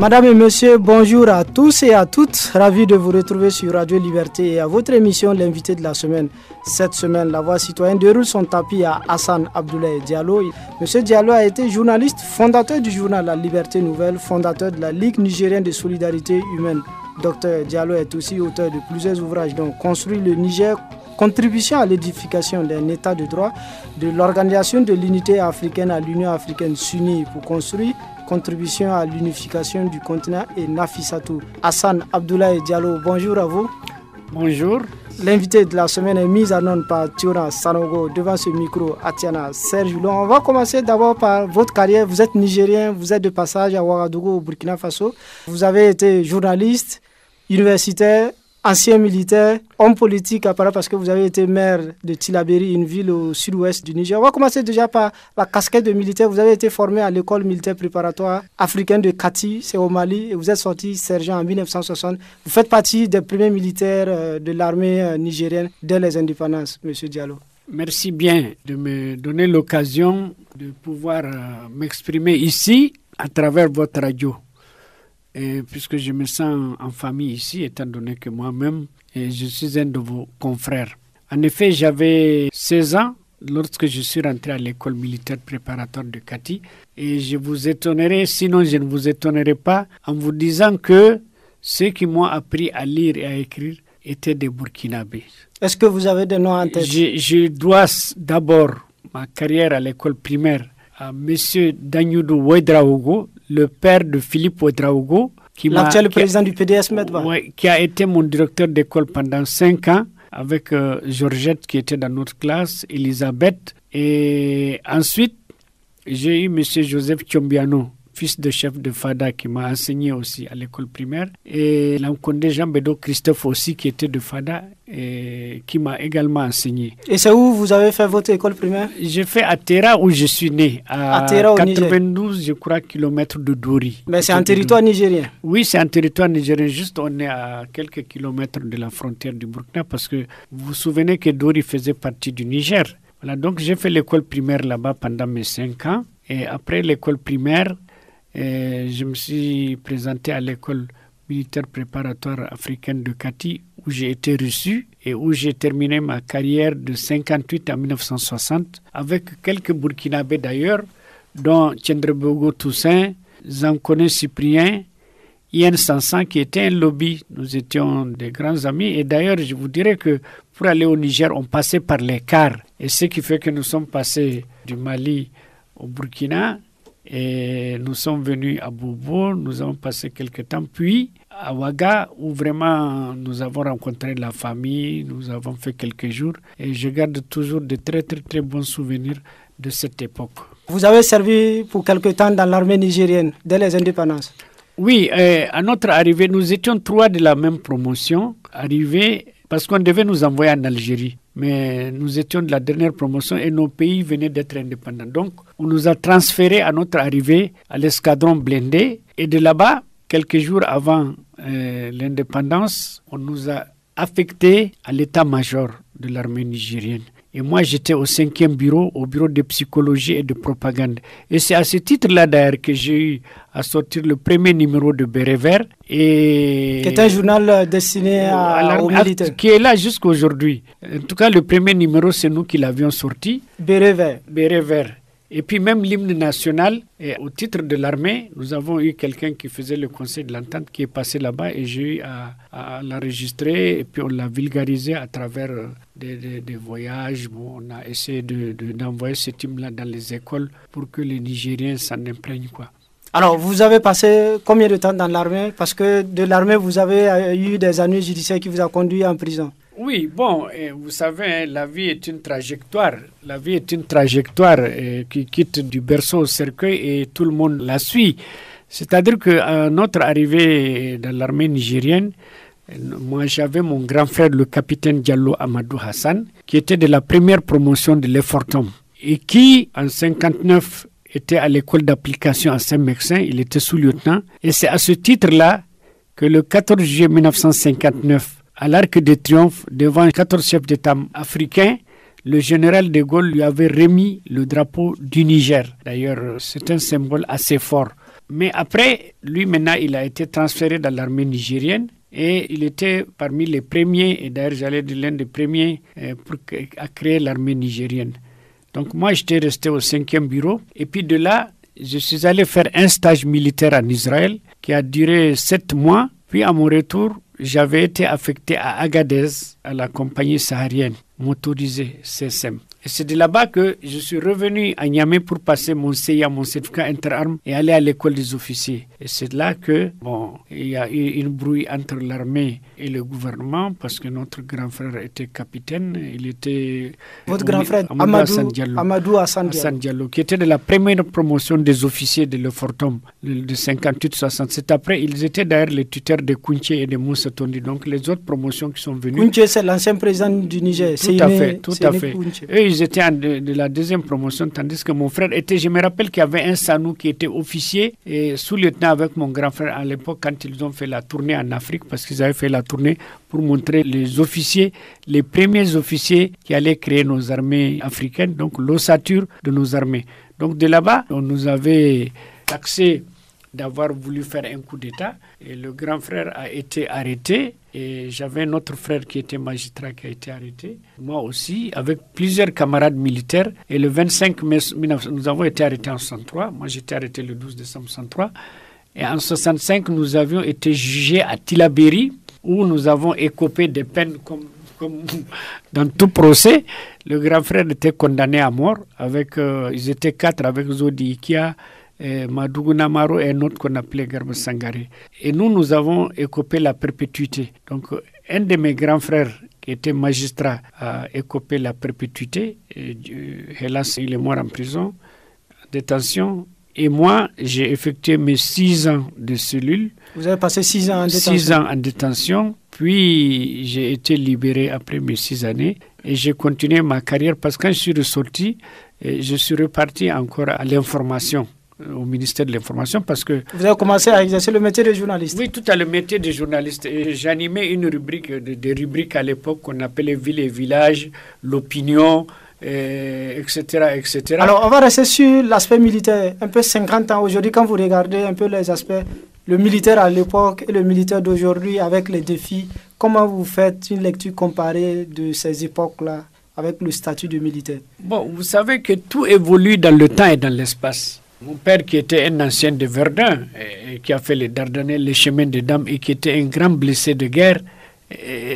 Madame et monsieur, bonjour à tous et à toutes. Ravi de vous retrouver sur Radio Liberté et à votre émission L'invité de la semaine. Cette semaine, la Voix citoyenne déroule son tapis à Hassan Abdoulaye Diallo. Monsieur Diallo a été journaliste, fondateur du journal La Liberté Nouvelle, fondateur de la Ligue nigérienne de solidarité humaine. Dr Diallo est aussi auteur de plusieurs ouvrages dont Construire le Niger, contribution à l'édification d'un état de droit, de l'organisation de l'unité africaine à l'Union africaine s'unit pour construire, contribution à l'unification du continent et Nafissatou. Hassan Abdoulaye Diallo, bonjour à vous. Bonjour. L'invité de la semaine est mise en onde par Thiona Sanogo. Devant ce micro, Atiana Serge Loun. On va commencer d'abord par votre carrière. Vous êtes nigérien, vous êtes de passage à Ouagadougou au Burkina Faso. Vous avez été journaliste, universitaire, ancien militaire, homme politique apparemment parce que vous avez été maire de Tillabéri, une ville au sud-ouest du Niger. On va commencer déjà par la casquette de militaire. Vous avez été formé à l'école militaire préparatoire africaine de Kati, c'est au Mali, et vous êtes sorti sergent en 1960. Vous faites partie des premiers militaires de l'armée nigérienne dès les indépendances, monsieur Diallo. Merci bien de me donner l'occasion de pouvoir m'exprimer ici à travers votre radio. Et puisque je me sens en famille ici, étant donné que moi-même, je suis un de vos confrères. En effet, j'avais 16 ans lorsque je suis rentré à l'école militaire préparatoire de Kati. Et je vous étonnerai, sinon je ne vous étonnerai pas, en vous disant que ceux qui m'ont appris à lire et à écrire étaient des Burkinabés. Est-ce que vous avez des noms en tête? Je dois d'abord ma carrière à l'école primaire à M. Dagnoudou Ouedraogo, le père de Philippe Ouedraogo, l'actuel président du PDS Medba. Oui, qui a été mon directeur d'école pendant 5 ans, avec Georgette qui était dans notre classe, Elisabeth. Et ensuite, j'ai eu M. Joseph Tchombiano, fils de chef de FADA, qui m'a enseigné aussi à l'école primaire. Et Lamkondé Jean-Bédo Christophe aussi, qui était de FADA, et qui m'a également enseigné. Et c'est où vous avez fait votre école primaire? J'ai fait à Terra, où je suis né, à Terra, 92, je crois, kilomètres de Dori. Mais c'est en territoire nigérien? Oui, c'est en territoire nigérien. Juste, on est à quelques kilomètres de la frontière du Burkina, parce que vous vous souvenez que Dori faisait partie du Niger. Voilà, donc j'ai fait l'école primaire là-bas pendant mes 5 ans. Et après l'école primaire, je me suis présenté à l'école militaire préparatoire africaine de Kati, où j'ai été reçu et où j'ai terminé ma carrière de 58 à 1960 avec quelques Burkinabés d'ailleurs, dont Tchendrebogo Toussaint, Zankone Cyprien, Yen Sansan qui était un lobby. Nous étions des grands amis et d'ailleurs je vous dirais que pour aller au Niger, on passait par les cars et ce qui fait que nous sommes passés du Mali au Burkina. Et nous sommes venus à Bobo, nous avons passé quelques temps, puis à Ouaga, où vraiment nous avons rencontré la famille, nous avons fait quelques jours, et je garde toujours de très très très bons souvenirs de cette époque. Vous avez servi pour quelque temps dans l'armée nigérienne, dès les indépendances? Oui, à notre arrivée, nous étions 3 de la même promotion, arrivés parce qu'on devait nous envoyer en Algérie. Mais nous étions de la dernière promotion et nos pays venaient d'être indépendants. Donc, on nous a transférés à notre arrivée à l'escadron blindé. Et de là-bas, quelques jours avant l'indépendance, on nous a affectés à l'état-major de l'armée nigérienne. Et moi, j'étais au 5e bureau, au bureau de psychologie et de propagande. Et c'est à ce titre-là, d'ailleurs, que j'ai eu à sortir le premier numéro de Béret Vert. Qui est un journal destiné aux militaires. Qui est là jusqu'à aujourd'hui. En tout cas, le premier numéro, c'est nous qui l'avions sorti. Béret Vert. Béret Vert. Et puis même l'hymne national, et au titre de l'armée, nous avons eu quelqu'un qui faisait le conseil de l'entente qui est passé là-bas et j'ai eu à l'enregistrer et puis on l'a vulgarisé à travers des voyages. Bon, on a essayé d'envoyer ce hymne-là dans les écoles pour que les Nigériens s'en imprègnent, quoi. Alors, vous avez passé combien de temps dans l'armée? Parce que de l'armée, vous avez eu des années judiciaires qui vous ont conduit en prison. Oui, bon, vous savez, la vie est une trajectoire. La vie est une trajectoire qui quitte du berceau au cercueil et tout le monde la suit. C'est-à-dire qu'à notre arrivée dans l'armée nigérienne, moi j'avais mon grand frère, le capitaine Diallo Amadou Hassan, qui était de la première promotion de l'Effortum et qui, en 59, était à l'école d'application à Saint-Mexin. Il était sous-lieutenant. Et c'est à ce titre-là que le 14 juillet 1959, à l'Arc de Triomphe, devant 14 chefs d'État africains, le général de Gaulle lui avait remis le drapeau du Niger. D'ailleurs, c'est un symbole assez fort. Mais après, lui maintenant, il a été transféré dans l'armée nigérienne et il était parmi les premiers, et d'ailleurs j'allais dire l'un des premiers à créer l'armée nigérienne. Donc moi, j'étais resté au 5e bureau et puis de là, je suis allé faire un stage militaire en Israël qui a duré 7 mois. Puis à mon retour, j'avais été affecté à Agadez, à la compagnie saharienne motorisée CSM. Et c'est de là-bas que je suis revenu à Niamey pour passer mon CIA, mon certificat interarmes et aller à l'école des officiers. Et c'est là que, il y a eu une brouille entre l'armée et le gouvernement parce que notre grand frère était capitaine. Il était... Votre grand frère, Amadou Hassan Diallo, qui était de la première promotion des officiers de l'Efortom de 58-67. Après, ils étaient d'ailleurs les tuteurs de Kounché et de Moussa Tondi. Donc les autres promotions qui sont venues... Kounché, c'est l'ancien président du Niger. Tout à fait. Eux, ils étaient de la deuxième promotion, tandis que mon frère était, je me rappelle qu'il y avait un Sanou qui était officier et sous-lieutenant avec mon grand frère à l'époque quand ils ont fait la tournée en Afrique, parce qu'ils avaient fait la tournée pour montrer les officiers, les premiers officiers qui allaient créer nos armées africaines, donc l'ossature de nos armées. Donc de là-bas, on nous avait taxé d'avoir voulu faire un coup d'État et le grand frère a été arrêté et j'avais un autre frère qui était magistrat qui a été arrêté, moi aussi, avec plusieurs camarades militaires et le 25 mai 1900, nous avons été arrêtés en 1963, moi j'étais arrêté le 12 décembre 1963 et en 1965 nous avions été jugés à Tilaberi où nous avons écopé des peines comme dans tout procès. Le grand frère était condamné à mort avec, ils étaient 4 avec Zodi Ikia, Madougou Namaro et un autre qu'on appelait Garba Sangaré. Et nous avons écopé la perpétuité. Donc, un de mes grands frères qui était magistrat a écopé la perpétuité. Et, hélas, il est mort en prison, en détention. Et moi, j'ai effectué mes 6 ans de cellule. Vous avez passé 6 ans en détention? 6 ans en détention. Puis, j'ai été libéré après mes 6 années. Et j'ai continué ma carrière parce que quand je suis ressorti, je suis reparti encore à l'information, au ministère de l'Information parce que... Vous avez commencé à exercer le métier de journaliste? Oui, tout à le métier de journaliste. Et j'animais une rubrique, des rubriques à l'époque qu'on appelait Ville et Village, l'opinion, etc., etc. Alors, on va rester sur l'aspect militaire. Un peu 50 ans aujourd'hui, quand vous regardez un peu les aspects, le militaire à l'époque et le militaire d'aujourd'hui avec les défis, comment vous faites une lecture comparée de ces époques-là avec le statut de militaire? Bon, vous savez que tout évolue dans le temps et dans l'espace. Mon père, qui était un ancien de Verdun, et qui a fait les Dardanelles, les chemins des dames, et qui était un grand blessé de guerre,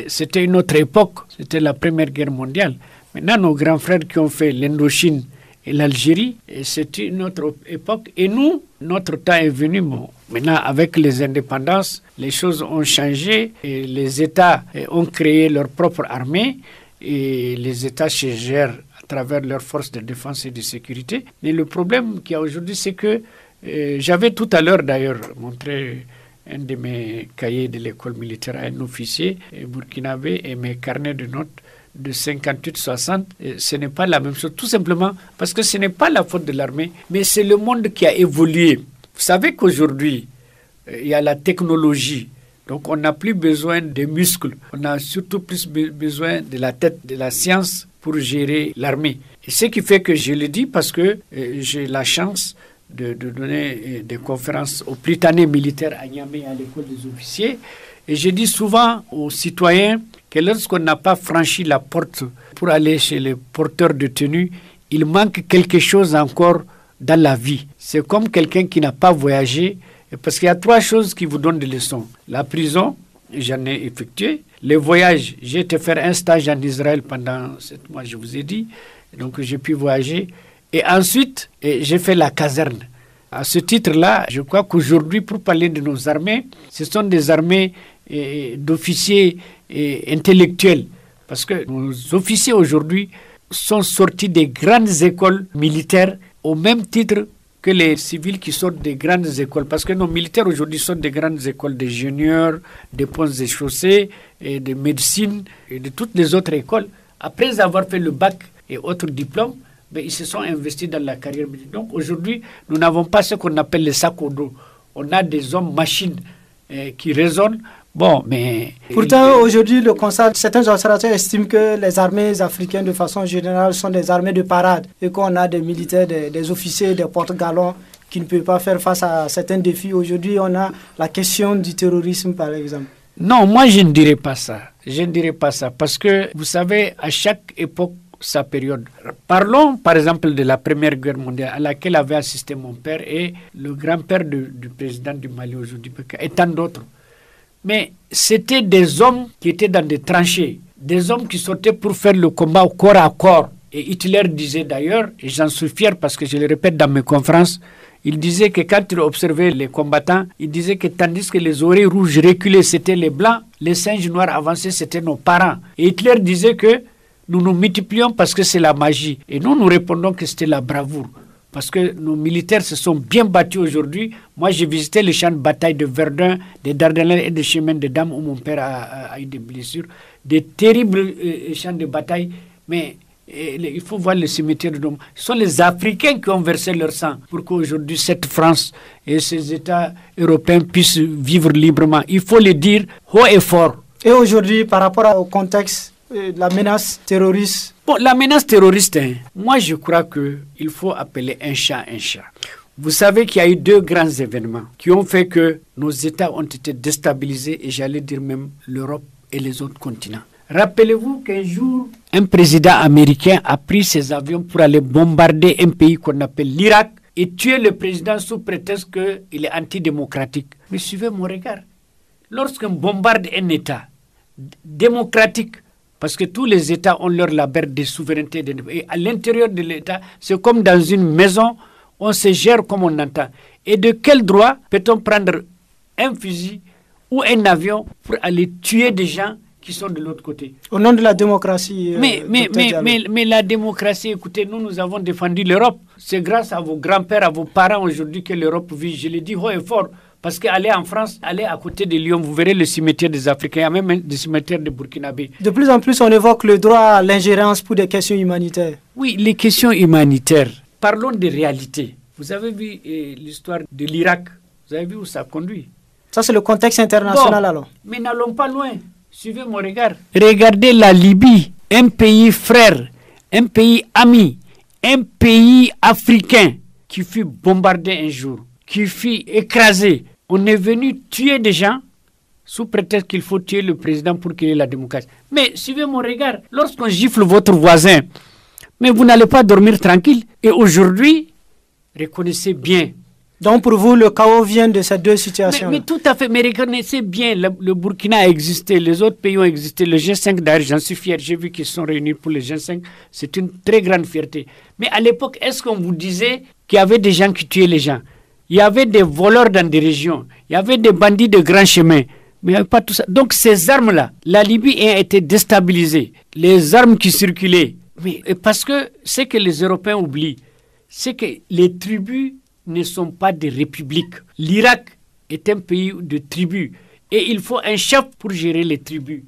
c'était une autre époque, c'était la Première Guerre mondiale. Maintenant, nos grands frères qui ont fait l'Indochine et l'Algérie, c'était une autre époque. Et nous, notre temps est venu. Bon, maintenant, avec les indépendances, les choses ont changé, et les États ont créé leur propre armée, et les États se gèrent à travers leurs forces de défense et de sécurité. Mais le problème qu'il y a aujourd'hui, c'est que j'avais tout à l'heure d'ailleurs montré un de mes cahiers de l'école militaire à un officier burkinabé et mes carnets de notes de 58-60. Ce n'est pas la même chose, tout simplement parce que ce n'est pas la faute de l'armée, mais c'est le monde qui a évolué. Vous savez qu'aujourd'hui, il y a la technologie. Donc, on n'a plus besoin des muscles. On a surtout plus besoin de la tête, de la science pour gérer l'armée. Et ce qui fait que je le dis parce que j'ai la chance de donner des conférences aux Prytanées militaires à Niamey, à l'école des officiers. Et je dis souvent aux citoyens que lorsqu'on n'a pas franchi la porte pour aller chez les porteurs de tenue, il manque quelque chose encore dans la vie. C'est comme quelqu'un qui n'a pas voyagé. Parce qu'il y a 3 choses qui vous donnent des leçons. La prison, j'en ai effectué. Les voyages, j'ai été faire un stage en Israël pendant 7 mois, je vous ai dit. Donc j'ai pu voyager. Et ensuite, j'ai fait la caserne. À ce titre-là, je crois qu'aujourd'hui, pour parler de nos armées, ce sont des armées d'officiers intellectuels. Parce que nos officiers aujourd'hui sont sortis des grandes écoles militaires au même titre que les civils qui sortent des grandes écoles. Parce que nos militaires aujourd'hui sortent des grandes écoles d'ingénieurs, des ponts et chaussées, et de médecine, et de toutes les autres écoles. Après avoir fait le bac et autres diplômes, ils se sont investis dans la carrière militaire. Donc aujourd'hui, nous n'avons pas ce qu'on appelle les sacs au dos. On a des hommes machines qui raisonnent. Bon, mais... Pourtant, aujourd'hui, le constat, certains observateurs estiment que les armées africaines, de façon générale, sont des armées de parade et qu'on a des militaires, des officiers, des porte-galons qui ne peut pas faire face à certains défis. Aujourd'hui, on a la question du terrorisme, par exemple. Non, moi je ne dirais pas ça. Je ne dirais pas ça parce que, vous savez, à chaque époque, sa période. Parlons par exemple de la Première Guerre mondiale à laquelle avait assisté mon père et le grand-père du président du Mali aujourd'hui et tant d'autres. Mais c'était des hommes qui étaient dans des tranchées, des hommes qui sortaient pour faire le combat au corps à corps. Et Hitler disait d'ailleurs, et j'en suis fier parce que je le répète dans mes conférences, il disait que quand il observait les combattants, il disait que tandis que les oreilles rouges reculaient, c'était les blancs, les singes noirs avancés, c'était nos parents. Et Hitler disait que nous nous multiplions parce que c'est la magie. Et nous répondons que c'était la bravoure. Parce que nos militaires se sont bien battus aujourd'hui. Moi, j'ai visité les champs de bataille de Verdun, des Dardanelles et des chemins de Dames où mon père a eu des blessures. Des terribles champs de bataille. Mais il faut voir le cimetière de Dôme. Ce sont les Africains qui ont versé leur sang pour qu'aujourd'hui cette France et ces États européens puissent vivre librement. Il faut le dire haut et fort. Et aujourd'hui, par rapport au contexte, la menace terroriste. Bon, la menace terroriste, moi je crois qu'il faut appeler un chat un chat. Vous savez qu'il y a eu 2 grands événements qui ont fait que nos États ont été déstabilisés et j'allais dire même l'Europe et les autres continents. Rappelez-vous qu'un jour, un président américain a pris ses avions pour aller bombarder un pays qu'on appelle l'Irak et tuer le président sous prétexte qu'il est antidémocratique. Mais suivez mon regard. Lorsqu'on bombarde un État démocratique, parce que tous les États ont leur label de souveraineté. Et à l'intérieur de l'État, c'est comme dans une maison, on se gère comme on entend. Et de quel droit peut-on prendre un fusil ou un avion pour aller tuer des gens qui sont de l'autre côté? Au nom de la démocratie. Mais la démocratie, écoutez, nous avons défendu l'Europe. C'est grâce à vos grands-pères, à vos parents aujourd'hui que l'Europe vit. Je l'ai dit haut et fort. Parce qu'aller en France, aller à côté de Lyon, vous verrez le cimetière des Africains, il y a même des cimetières de Burkinabé. De plus en plus, on évoque le droit à l'ingérence pour des questions humanitaires. Oui, les questions humanitaires. Parlons des réalités. Vous avez vu l'histoire de l'Irak. Vous avez vu où ça conduit? Ça, c'est le contexte international alors. Mais n'allons pas loin. Suivez mon regard. Regardez la Libye, un pays frère, un pays ami, un pays africain qui fut bombardé un jour, qui fut écrasé. On est venu tuer des gens sous prétexte qu'il faut tuer le président pour qu'il ait la démocratie. Mais suivez mon regard, lorsqu'on gifle votre voisin, mais vous n'allez pas dormir tranquille. Et aujourd'hui, reconnaissez bien. Donc pour vous, le chaos vient de ces 2 situations. Mais tout à fait, mais reconnaissez bien, le Burkina a existé, les autres pays ont existé, le G5 d'ailleurs, j'en suis fier, j'ai vu qu'ils sont réunis pour le G5, c'est une très grande fierté. Mais à l'époque, est-ce qu'on vous disait qu'il y avait des gens qui tuaient les gens? Il y avait des voleurs dans des régions, il y avait des bandits de grands chemins, mais il n'y avait pas tout ça. Donc ces armes-là, la Libye a été déstabilisée, les armes qui circulaient. Mais parce que ce que les Européens oublient, c'est que les tribus ne sont pas des républiques. L'Irak est un pays de tribus et il faut un chef pour gérer les tribus.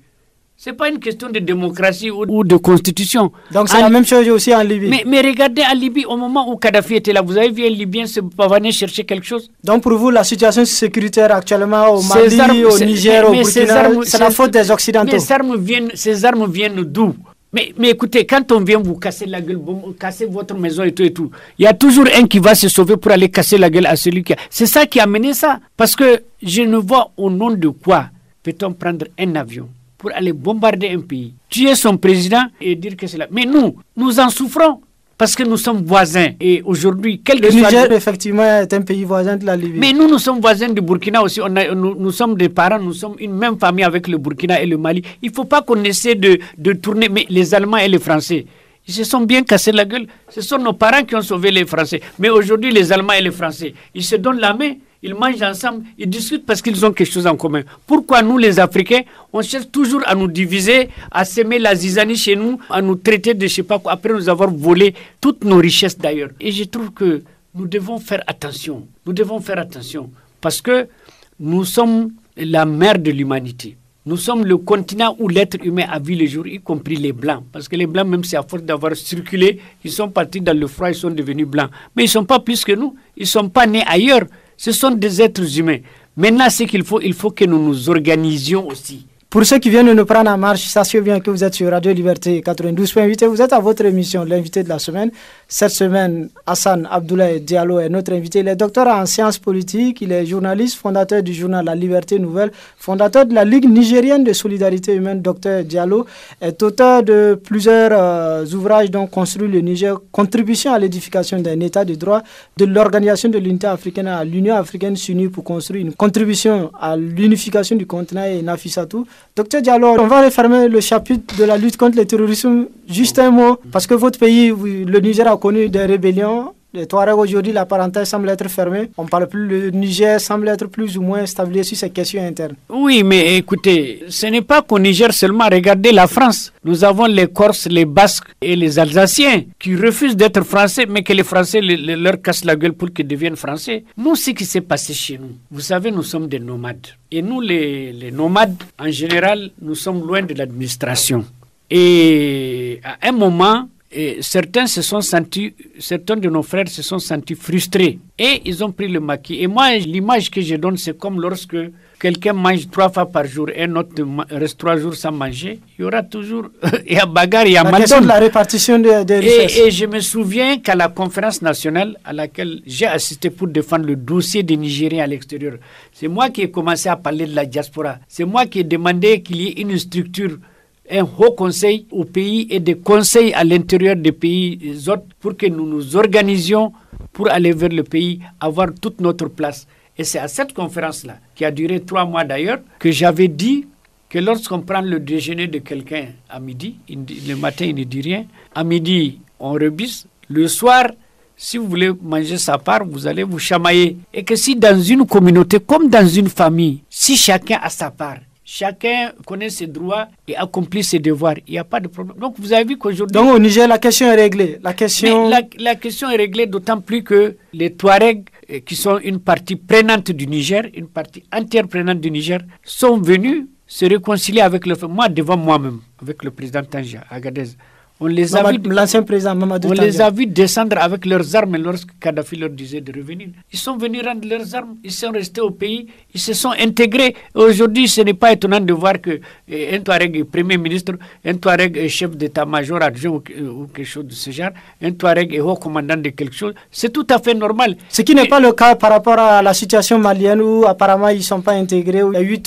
Ce n'est pas une question de démocratie ou de constitution. Donc c'est la même chose aussi en Libye. Mais regardez en Libye, au moment où Kadhafi était là, vous avez vu un Libyen se pavaner chercher quelque chose? Donc pour vous, la situation sécuritaire actuellement au Mali, au Niger, au Burkina, c'est la faute des Occidentaux. Mais ces armes viennent d'où? Mais écoutez, quand on vient vous casser la gueule, casser votre maison et tout, il y a toujours un qui va se sauver pour aller casser la gueule à celui qui a... C'est ça qui a mené ça. Parce que je ne vois au nom de quoi peut-on prendre un avion pour aller bombarder un pays, tuer son président et dire que c'est là. Mais nous en souffrons parce que nous sommes voisins. Et aujourd'hui, le Niger, effectivement, est un pays voisin de la Libye. Mais nous sommes voisins du Burkina aussi. Nous sommes des parents, nous sommes une même famille avec le Burkina et le Mali. Il ne faut pas qu'on essaie de tourner. Mais les Allemands et les Français, ils se sont bien cassés la gueule. Ce sont nos parents qui ont sauvé les Français. Mais aujourd'hui, les Allemands et les Français, ils se donnent la main. Ils mangent ensemble, ils discutent parce qu'ils ont quelque chose en commun. Pourquoi nous, les Africains, on cherche toujours à nous diviser, à s'aimer la zizanie chez nous, à nous traiter de je sais pas quoi, après nous avoir volé toutes nos richesses d'ailleurs. Et je trouve que nous devons faire attention. Nous devons faire attention parce que nous sommes la mère de l'humanité. Nous sommes le continent où l'être humain a vu le jour, y compris les Blancs. Parce que les Blancs, même si à force d'avoir circulé, ils sont partis dans le froid, ils sont devenus Blancs. Mais ils ne sont pas plus que nous. Ils ne sont pas nés ailleurs. Ce sont des êtres humains. Maintenant, ce qu'il faut que nous nous organisions aussi. Pour ceux qui viennent de nous prendre en marche, sachez bien que vous êtes sur Radio Liberté 92.8 et vous êtes à votre émission, l'invité de la semaine. Cette semaine, Hassan Abdoulaye Diallo est notre invité. Il est docteur en sciences politiques, il est journaliste, fondateur du journal La Liberté Nouvelle, fondateur de la Ligue nigérienne de solidarité humaine. Docteur Diallo est auteur de plusieurs ouvrages dont Construire le Niger, contribution à l'édification d'un état de droit, de l'Organisation de l'Unité africaine à l'Union africaine s'unit pour construire une contribution à l'unification du continent et Nafissatou. Docteur Diallo, on va refermer le chapitre de la lutte contre le terrorisme. Juste un mot, parce que votre pays, le Niger, a connu des rébellions. Les Touaregs, aujourd'hui, la parenthèse semble être fermée. On parle plus, le Niger semble être plus ou moins stabilisé sur ces questions internes. Oui, mais écoutez, ce n'est pas qu'au Niger seulement. Regardez la France. Nous avons les Corses, les Basques et les Alsaciens qui refusent d'être français, mais que les Français leur cassent la gueule pour qu'ils deviennent français. Nous, ce qui s'est passé chez nous, vous savez, nous sommes des nomades. Et nous, les nomades, en général, nous sommes loin de l'administration. Et à un moment, certains de nos frères se sont sentis frustrés et ils ont pris le maquis. Et moi, l'image que je donne, c'est comme lorsque quelqu'un mange 3 fois par jour et un autre reste 3 jours sans manger, il y aura toujours, il y a bagarre, il y a la question de la répartition des richesses. Et je me souviens qu'à la conférence nationale à laquelle j'ai assisté pour défendre le dossier des Nigériens à l'extérieur, c'est moi qui ai commencé à parler de la diaspora. C'est moi qui ai demandé qu'il y ait une structure, un haut conseil au pays et des conseils à l'intérieur des pays autres pour que nous nous organisions pour aller vers le pays, avoir toute notre place. Et c'est à cette conférence-là, qui a duré 3 mois d'ailleurs, que j'avais dit que lorsqu'on prend le déjeuner de quelqu'un à midi, le matin il ne dit rien, à midi on rebisse, le soir, si vous voulez manger sa part, vous allez vous chamailler. Et que si dans une communauté, comme dans une famille, si chacun a sa part, chacun connaît ses droits et accomplit ses devoirs. Il n'y a pas de problème. Donc, vous avez vu qu'aujourd'hui... Donc, au Niger, la question est réglée. La question est réglée d'autant plus que les Touaregs, qui sont une partie prenante du Niger, une partie entière prenante du Niger, sont venus se réconcilier avec moi, devant moi-même, avec le président Tanja à Agadez. On les a vus descendre avec leurs armes lorsque Kadhafi leur disait de revenir. Ils sont venus rendre leurs armes, ils sont restés au pays, ils se sont intégrés. Aujourd'hui, ce n'est pas étonnant de voir qu'un Touareg est Premier ministre, un Touareg est chef d'état-major adjoint ou quelque chose de ce genre, un Touareg est haut commandant de quelque chose. C'est tout à fait normal. Ce qui n'est pas le cas par rapport à la situation malienne où apparemment ils ne sont pas intégrés. Il y a eu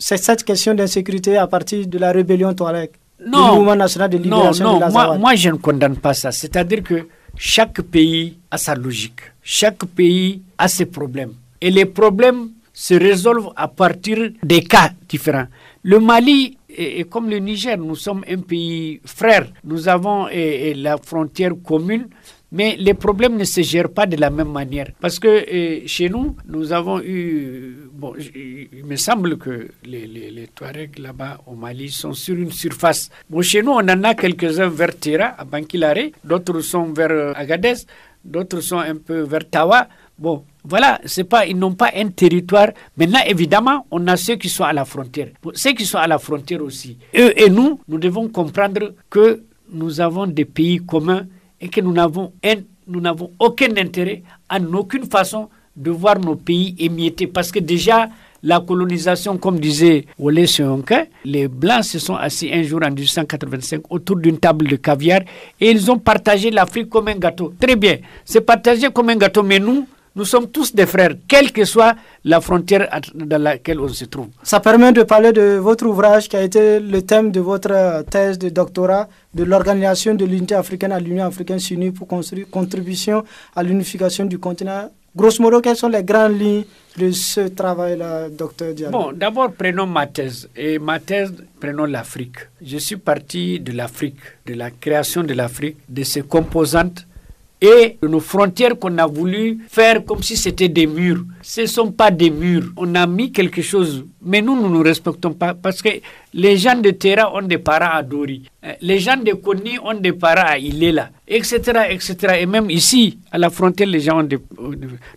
cette question d'insécurité à partir de la rébellion Touareg. Non, moi je ne condamne pas ça. C'est-à-dire que chaque pays a sa logique. Chaque pays a ses problèmes. Et les problèmes se résolvent à partir des cas différents. Le Mali est comme le Niger. Nous sommes un pays frère. Nous avons la frontière commune. Mais les problèmes ne se gèrent pas de la même manière. Parce que chez nous, nous avons eu... Bon, il me semble que les Touaregs là-bas au Mali sont sur une surface. Bon, chez nous, on en a quelques-uns vers Tira, à Bankilare. D'autres sont vers Agadez. D'autres sont un peu vers Tawa. Bon, voilà, ils n'ont pas un territoire. Maintenant, évidemment, on a ceux qui sont à la frontière. Bon, ceux qui sont à la frontière aussi. Eux et nous devons comprendre que nous avons des pays communs et que nous n'avons aucun intérêt, en aucune façon, de voir nos pays émiettés. Parce que déjà, la colonisation, comme disait Wole Soyinka, les Blancs se sont assis un jour en 1885 autour d'une table de caviar et ils ont partagé l'Afrique comme un gâteau. Très bien, c'est partagé comme un gâteau, mais nous sommes tous des frères, quelle que soit la frontière dans laquelle on se trouve. Ça permet de parler de votre ouvrage qui a été le thème de votre thèse de doctorat, de l'Organisation de l'Unité africaine à l'Union africaine s'unit pour construire contribution à l'unification du continent. Grosso modo, quelles sont les grandes lignes de ce travail-là, docteur Diallo? Bon, d'abord, prenons ma thèse. Et ma thèse, prenons l'Afrique. Je suis parti de l'Afrique, de la création de l'Afrique, de ses composantes, et de nos frontières qu'on a voulu faire comme si c'était des murs. Ce ne sont pas des murs. On a mis quelque chose, mais nous ne nous respectons pas parce que les gens de Terra ont des parents à Dori. Les gens de Koni ont des parents à Ilela, etc., etc. Et même ici, à la frontière, les gens ont des...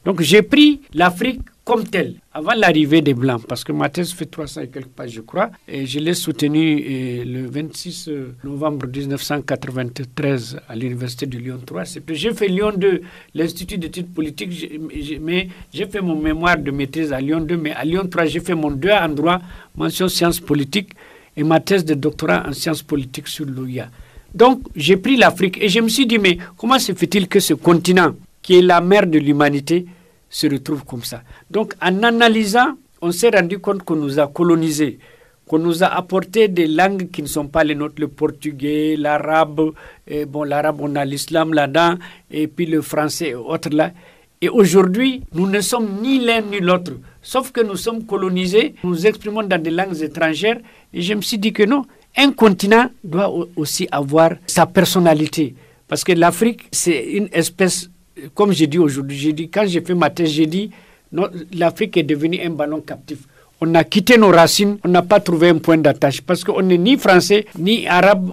Donc j'ai pris l'Afrique comme telle, avant l'arrivée des Blancs, parce que ma thèse fait 300 et quelques pages, je crois, et je l'ai soutenue le 26 novembre 1993 à l'université de Lyon 3. J'ai fait Lyon 2, l'Institut d'études politiques, mais j'ai fait mon mémoire de maîtrise à Lyon 2, mais à Lyon 3, j'ai fait mon 2 en droit, mention sciences politiques, et ma thèse de doctorat en sciences politiques sur l'OIA. Donc, j'ai pris l'Afrique et je me suis dit, mais comment se fait-il que ce continent, qui est la mère de l'humanité, se retrouve comme ça? Donc, en analysant, on s'est rendu compte qu'on nous a colonisés, qu'on nous a apporté des langues qui ne sont pas les nôtres, le portugais, l'arabe, et bon, l'arabe, on a l'islam là-dedans, et puis le français et autres là. Et aujourd'hui, nous ne sommes ni l'un ni l'autre, sauf que nous sommes colonisés, nous nous exprimons dans des langues étrangères, et je me suis dit que non, un continent doit aussi avoir sa personnalité, parce que l'Afrique, c'est une espèce, comme j'ai dit aujourd'hui, quand j'ai fait ma thèse, j'ai dit, non, l'Afrique est devenue un ballon captif. On a quitté nos racines, on n'a pas trouvé un point d'attache parce qu'on n'est ni français, ni arabe,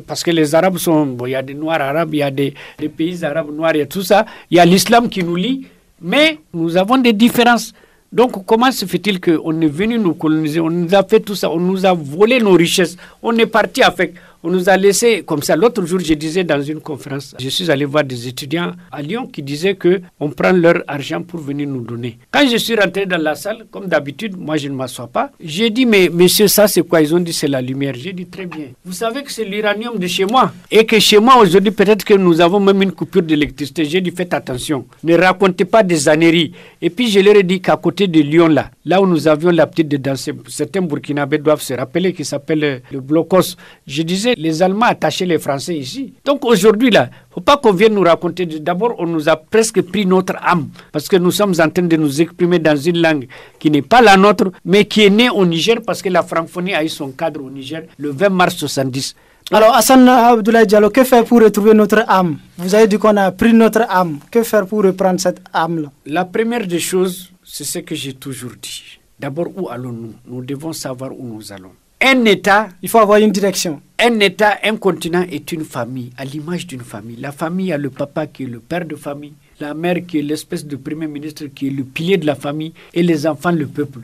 parce que les arabes sont, bon, il y a des noirs arabes, il y a des pays arabes noirs, il y a tout ça, il y a l'islam qui nous lie, mais nous avons des différences. Donc comment se fait-il qu'on est venu nous coloniser, on nous a fait tout ça, on nous a volé nos richesses, on est parti avec, on nous a laissé comme ça. L'autre jour, je disais dans une conférence, je suis allé voir des étudiants à Lyon qui disaient qu'on prend leur argent pour venir nous donner. Quand je suis rentré dans la salle, comme d'habitude, moi je ne m'assois pas, j'ai dit, mais monsieur, ça c'est quoi? Ils ont dit, c'est la lumière. J'ai dit, très bien. Vous savez que c'est l'uranium de chez moi. Et que chez moi, aujourd'hui, peut-être que nous avons même une coupure d'électricité. J'ai dit, faites attention. Ne racontez pas des âneries. Et puis je leur ai dit qu'à côté de Lyon, là où nous avions l'habitude de danser, certains Burkinabés doivent se rappeler, qui s'appelle le Blocos. Je disais, les Allemands attachaient les Français ici. Donc aujourd'hui, là, il ne faut pas qu'on vienne nous raconter. D'abord, on nous a presque pris notre âme, parce que nous sommes en train de nous exprimer dans une langue qui n'est pas la nôtre, mais qui est née au Niger, parce que la francophonie a eu son cadre au Niger le 20 mars 70. Alors, Hassan Abdoulaye Diallo, que faire pour retrouver notre âme? Vous avez dit qu'on a pris notre âme. Que faire pour reprendre cette âme-là? La première des choses, c'est ce que j'ai toujours dit. D'abord, où allons-nous? Nous devons savoir où nous allons. Un État, il faut avoir une direction. Un État, un continent est une famille, à l'image d'une famille. La famille, il y a le papa qui est le père de famille, la mère qui est l'espèce de premier ministre qui est le pilier de la famille, et les enfants, le peuple.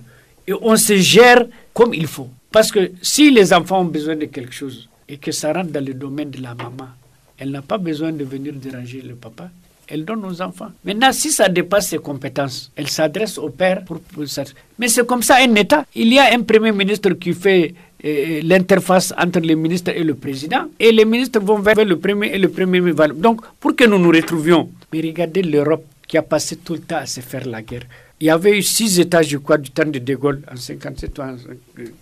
Et on se gère comme il faut. Parce que si les enfants ont besoin de quelque chose et que ça rentre dans le domaine de la maman, elle n'a pas besoin de venir déranger le papa. Elle donne aux enfants. Maintenant, si ça dépasse ses compétences, elle s'adresse au père pour ça. Mais c'est comme ça un État. Il y a un premier ministre qui fait l'interface entre les ministres et le président, et les ministres vont vers le premier et le premier va. Donc, pour que nous nous retrouvions, mais regardez l'Europe qui a passé tout le temps à se faire la guerre. Il y avait eu 6 États, je crois, du temps de De Gaulle, en 57 ans,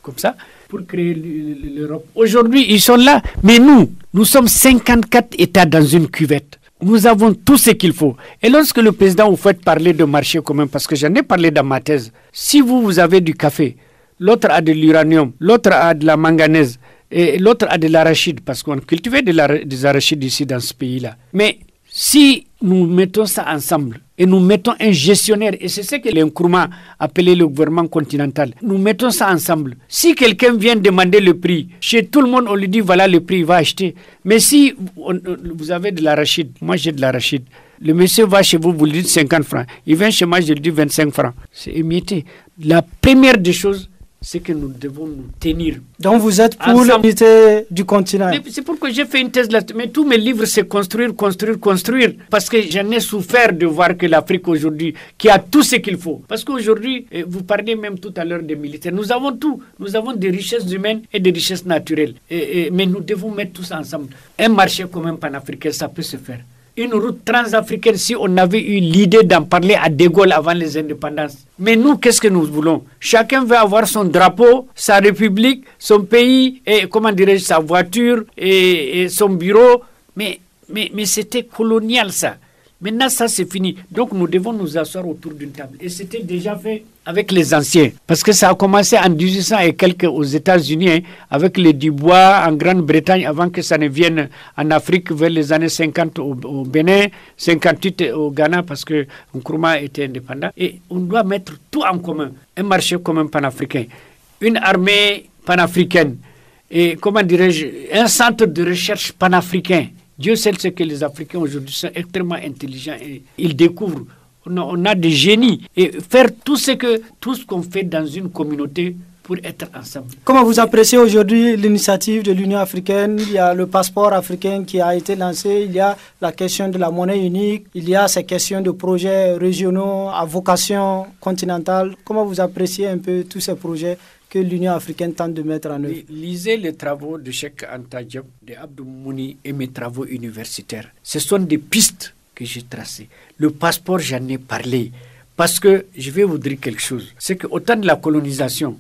comme ça, pour créer l'Europe. Aujourd'hui, ils sont là, mais nous sommes 54 États dans une cuvette. Nous avons tout ce qu'il faut. Et lorsque le président vous fait parler de marché commun, parce que j'en ai parlé dans ma thèse, si vous avez du café, l'autre a de l'uranium, l'autre a de la manganèse, et l'autre a de l'arachide, parce qu'on cultivait des arachides ici dans ce pays-là. Mais si nous mettons ça ensemble, et nous mettons un gestionnaire, et c'est ce que les Nkrumah appelaient le gouvernement continental, nous mettons ça ensemble. Si quelqu'un vient demander le prix, chez tout le monde on lui dit voilà le prix, il va acheter. Mais si vous avez de l'arachide, moi j'ai de l'arachide, le monsieur va chez vous, vous lui dites 50 francs, il vient chez moi, je lui dis 25 francs. C'est émietté. La première des choses, c'est que nous devons nous tenir. Donc vous êtes pour l'unité du continent. C'est pourquoi j'ai fait une thèse là. Mais tous mes livres, c'est construire, construire, construire. Parce que j'en ai souffert de voir que l'Afrique aujourd'hui, qui a tout ce qu'il faut. Parce qu'aujourd'hui, vous parliez même tout à l'heure des militaires. Nous avons tout. Nous avons des richesses humaines et des richesses naturelles. Mais nous devons mettre tout ça ensemble. Un marché commun panafricain, ça peut se faire. Une route transafricaine, si on avait eu l'idée d'en parler à De Gaulle avant les indépendances. Mais nous, qu'est-ce que nous voulons? Chacun veut avoir son drapeau, sa république, son pays, et comment dirais-je, sa voiture, et son bureau. Mais c'était colonial, ça. Maintenant, ça, c'est fini. Donc, nous devons nous asseoir autour d'une table. Et c'était déjà fait avec les anciens. Parce que ça a commencé en 1800 et quelques aux États-Unis, hein, avec les Dubois en Grande-Bretagne, avant que ça ne vienne en Afrique vers les années 50 au Bénin, 58 au Ghana, parce que Nkrumah était indépendant. Et on doit mettre tout en commun. Un marché commun panafricain, une armée panafricaine, et comment dirais-je, un centre de recherche panafricain. Dieu sait ce que les Africains aujourd'hui sont extrêmement intelligents et ils découvrent. On a des génies. Et faire tout ce qu'on fait dans une communauté pour être ensemble. Comment vous appréciez aujourd'hui l'initiative de l'Union africaine? Il y a le passeport africain qui a été lancé, il y a la question de la monnaie unique, il y a ces questions de projets régionaux à vocation continentale. Comment vous appréciez un peu tous ces projets que l'Union africaine tente de mettre en œuvre. Lisez les travaux de Cheikh Anta Diop, de Abdou Mouni et mes travaux universitaires. Ce sont des pistes que j'ai tracées. Le passeport, j'en ai parlé. Parce que je vais vous dire quelque chose. C'est qu'au temps de la colonisation,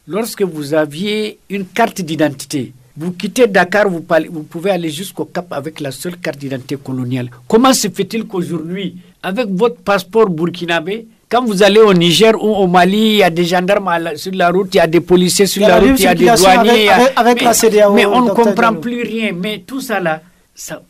lorsque vous aviez une carte d'identité, vous quittez Dakar, vous pouvez aller jusqu'au Cap avec la seule carte d'identité coloniale. Comment se fait-il qu'aujourd'hui, avec votre passeport burkinabé, quand vous allez au Niger ou au Mali, il y a des gendarmes sur la route, il y a des policiers sur la route, il y a des douaniers. Avec la CEDEAO, mais on ne comprend plus rien. Mais tout ça là,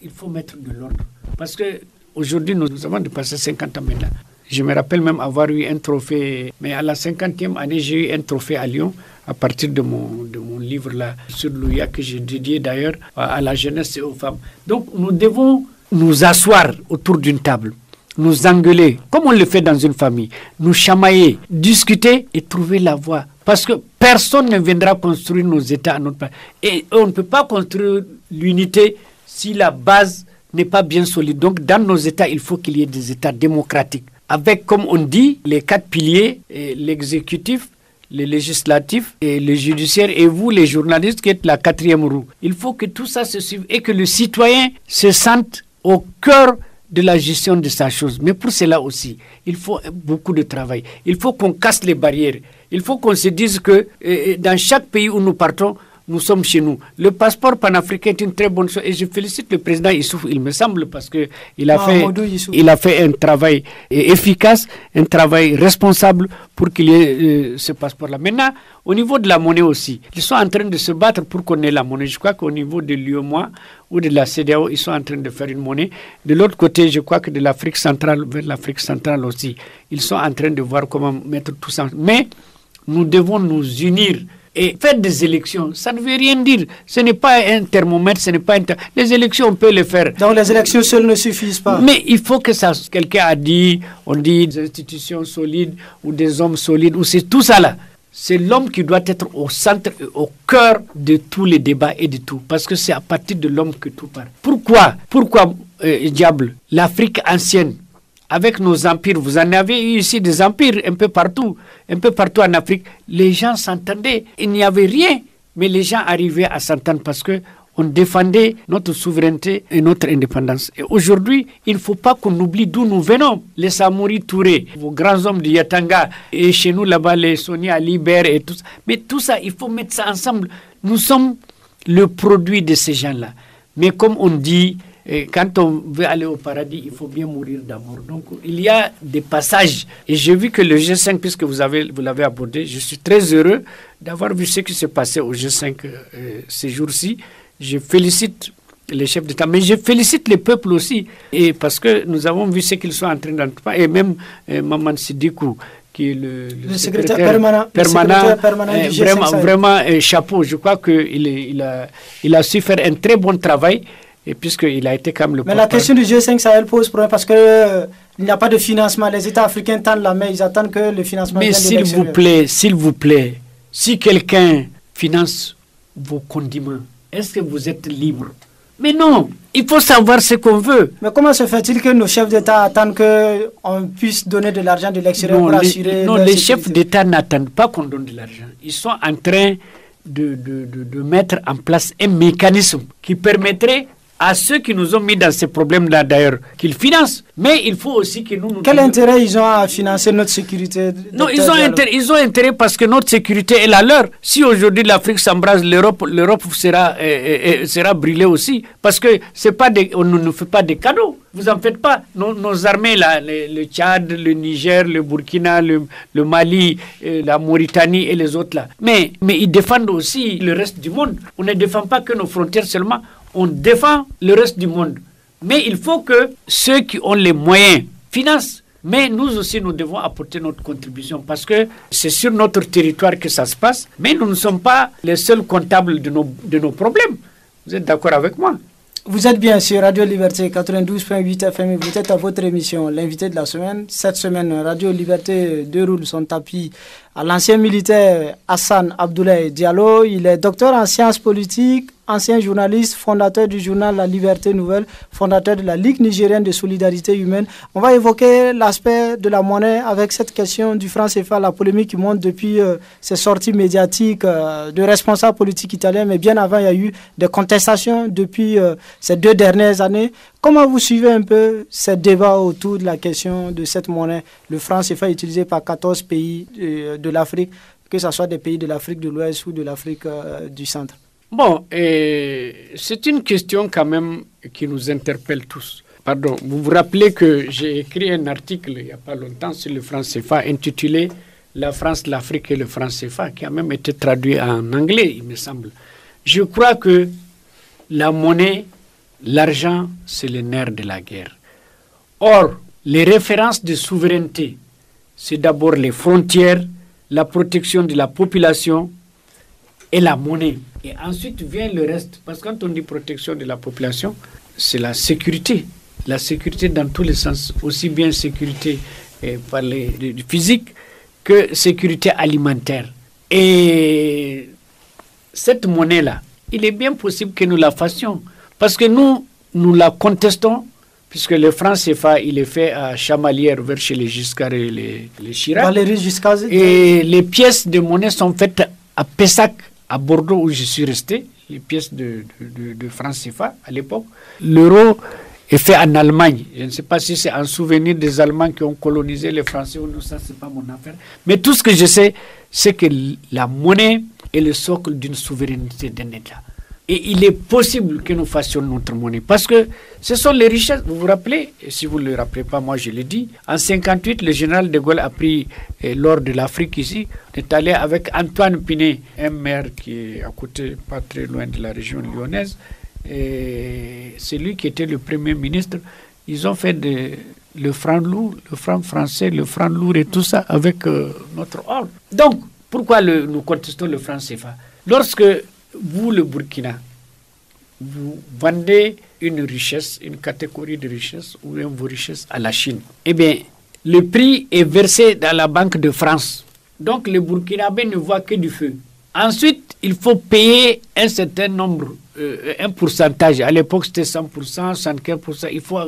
il faut mettre de l'ordre. Parce qu'aujourd'hui, nous avons dépassé 50 ans maintenant. Je me rappelle même avoir eu un trophée, mais à la 50e année, j'ai eu un trophée à Lyon, à partir de mon livre là, sur l'OUIA, que j'ai dédié d'ailleurs à la jeunesse et aux femmes. Donc nous devons nous asseoir autour d'une table, nous engueuler, comme on le fait dans une famille, nous chamailler, discuter et trouver la voie. Parce que personne ne viendra construire nos États à notre place. Et on ne peut pas construire l'unité si la base n'est pas bien solide. Donc dans nos États, il faut qu'il y ait des États démocratiques, avec, comme on dit, les 4 piliers, l'exécutif, le législatif et le judiciaire, et vous, les journalistes, qui êtes la 4e roue. Il faut que tout ça se suive et que le citoyen se sente au cœur de la gestion de sa chose. Mais pour cela aussi, il faut beaucoup de travail. Il faut qu'on casse les barrières. Il faut qu'on se dise que dans chaque pays où nous partons, nous sommes chez nous. Le passeport panafricain est une très bonne chose et je félicite le président Issoufou, il me semble, parce qu'il a fait un travail efficace, un travail responsable pour qu'il y ait ce passeport-là. Maintenant, au niveau de la monnaie aussi, ils sont en train de se battre pour qu'on ait la monnaie. Je crois qu'au niveau de l'UEMOA ou de la CEDEAO, ils sont en train de faire une monnaie. De l'autre côté, je crois que de l'Afrique centrale vers l'Afrique centrale aussi, ils sont en train de voir comment mettre tout ça. Mais nous devons nous unir. Et faire des élections, ça ne veut rien dire. Ce n'est pas un thermomètre, ce n'est pas les élections, on peut les faire. Donc les élections seules ne suffisent pas. Mais il faut que ça, quelqu'un a dit, on dit des institutions solides ou des hommes solides, ou c'est tout ça là. C'est l'homme qui doit être au centre et au cœur de tous les débats et de tout. Parce que c'est à partir de l'homme que tout part. Pourquoi, diable, l'Afrique ancienne, avec nos empires, vous en avez eu ici des empires un peu partout en Afrique, les gens s'entendaient, il n'y avait rien, mais les gens arrivaient à s'entendre parce que on défendait notre souveraineté et notre indépendance. Et aujourd'hui, il ne faut pas qu'on oublie d'où nous venons. Les Samori Touré, vos grands hommes de Yatanga, et chez nous là-bas, les Sonia Liber et tout ça. Mais tout ça, il faut mettre ça ensemble. Nous sommes le produit de ces gens-là. Mais comme on dit, quand on veut aller au paradis, il faut bien mourir d'abord. Donc, il y a des passages. Et j'ai vu que le G5, puisque vous l'avez abordé, je suis très heureux d'avoir vu ce qui s'est passé au G5 ces jours-ci. Je félicite les chefs d'État, mais je félicite les peuples aussi. Et parce que nous avons vu ce qu'ils sont en train d'entreprendre. Et même Maman Sidikou, qui est le secrétaire permanent du G5 vraiment chapeau. Je crois qu'il a su faire un très bon travail. Et puisqu'il a été comme le Mais la question du G5 Sahel pose problème parce qu'il n'y a pas de financement. Les États africains tendent la main, ils attendent que le financement vienne de l'extérieur. S'il vous plaît, si quelqu'un finance vos condiments, est-ce que vous êtes libre? Mais non, il faut savoir ce qu'on veut. Mais comment se fait-il que nos chefs d'État attendent qu'on puisse donner de l'argent de l'extérieur pour assurer Non, les chefs d'État n'attendent pas qu'on donne de l'argent. Ils sont en train de mettre en place un mécanisme qui permettrait à ceux qui nous ont mis dans ces problèmes-là d'ailleurs, qu'ils financent. Mais il faut aussi que nous... Quel intérêt ils ont à financer notre sécurité? Non, ils ont intérêt parce que notre sécurité est la leur. Si aujourd'hui l'Afrique s'embrase, l'Europe sera brûlée aussi. Parce que on ne nous fait pas des cadeaux. Vous en faites pas. Nos armées, là, le Tchad, le Niger, le Burkina, le Mali, la Mauritanie et les autres là. Mais ils défendent aussi le reste du monde. On ne défend pas que nos frontières seulement. On défend le reste du monde. Mais il faut que ceux qui ont les moyens financent. Mais nous aussi, nous devons apporter notre contribution parce que c'est sur notre territoire que ça se passe. Mais nous ne sommes pas les seuls comptables de nos problèmes. Vous êtes d'accord avec moi? Vous êtes bien sur Radio Liberté 92.8 FM. Vous êtes à votre émission, l'invité de la semaine. Cette semaine, Radio Liberté déroule son tapis à l'ancien militaire Hassan Abdoulaye Diallo. Il est docteur en sciences politiques, ancien journaliste, fondateur du journal La Liberté Nouvelle, fondateur de la Ligue nigérienne de solidarité humaine. On va évoquer l'aspect de la monnaie avec cette question du franc CFA, la polémique qui monte depuis ces sorties médiatiques de responsables politiques italiens, mais bien avant, il y a eu des contestations depuis ces 2 dernières années. Comment vous suivez un peu ces débats autour de la question de cette monnaie, le franc CFA utilisé par 14 pays de l'Afrique, que ce soit des pays de l'Afrique de l'Ouest ou de l'Afrique du Centre? Bon, c'est une question quand même qui nous interpelle tous. Pardon, vous vous rappelez que j'ai écrit un article il n'y a pas longtemps sur le franc CFA intitulé « La France, l'Afrique et le franc CFA » qui a même été traduit en anglais, il me semble. Je crois que la monnaie, l'argent, c'est le nerf de la guerre. Or, les références de souveraineté, c'est d'abord les frontières, la protection de la population et la monnaie. Et ensuite vient le reste. Parce que quand on dit protection de la population, c'est la sécurité. La sécurité dans tous les sens. Aussi bien sécurité par les physique que sécurité alimentaire. Et cette monnaie-là, il est bien possible que nous la fassions. Parce que nous la contestons, puisque le franc CFA, il est fait à Chamalières, vers chez les Giscard et les Chirac. Valéry Giscard. Et les pièces de monnaie sont faites à Pessac, à Bordeaux, où je suis resté, les pièces de franc CFA à l'époque. L'euro est fait en Allemagne. Je ne sais pas si c'est en souvenir des Allemands qui ont colonisé les Français ou non, ça c'est pas mon affaire. Mais tout ce que je sais, c'est que la monnaie est le socle d'une souveraineté d'un État. Et il est possible que nous fassions notre monnaie. Parce que ce sont les richesses. Vous vous rappelez, et si vous ne le rappelez pas, moi je l'ai dit, en 1958, le général de Gaulle a pris l'or de l'Afrique ici. On est allé avec Antoine Pinet, un maire qui est à côté, pas très loin de la région lyonnaise. Et c'est lui qui était le premier ministre. Ils ont fait le franc lourd, le franc français, le franc lourd et tout ça avec notre or. Donc, pourquoi nous contestons le franc CFA? Lorsque vous, le Burkina, vous vendez une richesse, une catégorie de richesse ou une vos richesses à la Chine, eh bien, le prix est versé dans la Banque de France. Donc, le Burkinabé ne voit que du feu. Ensuite, il faut payer un certain nombre, un pourcentage. À l'époque, c'était 100%, 75%. Il faut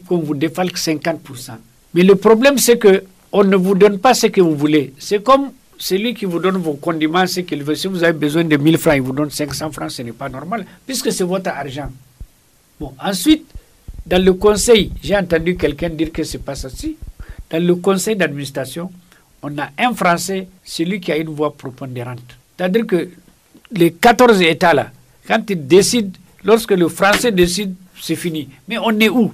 qu'on vous défalque 50%. Mais le problème, c'est qu'on ne vous donne pas ce que vous voulez. C'est comme celui qui vous donne vos condiments, c'est qu'il veut. Si vous avez besoin de 1000 francs, il vous donne 500 francs, ce n'est pas normal, puisque c'est votre argent. Bon, ensuite, dans le conseil, j'ai entendu quelqu'un dire que ce n'est pas ça. Dans le conseil d'administration, on a un Français, celui qui a une voix prépondérante. C'est-à-dire que les 14 États là, quand ils décident, lorsque le Français décide, c'est fini. Mais on est où?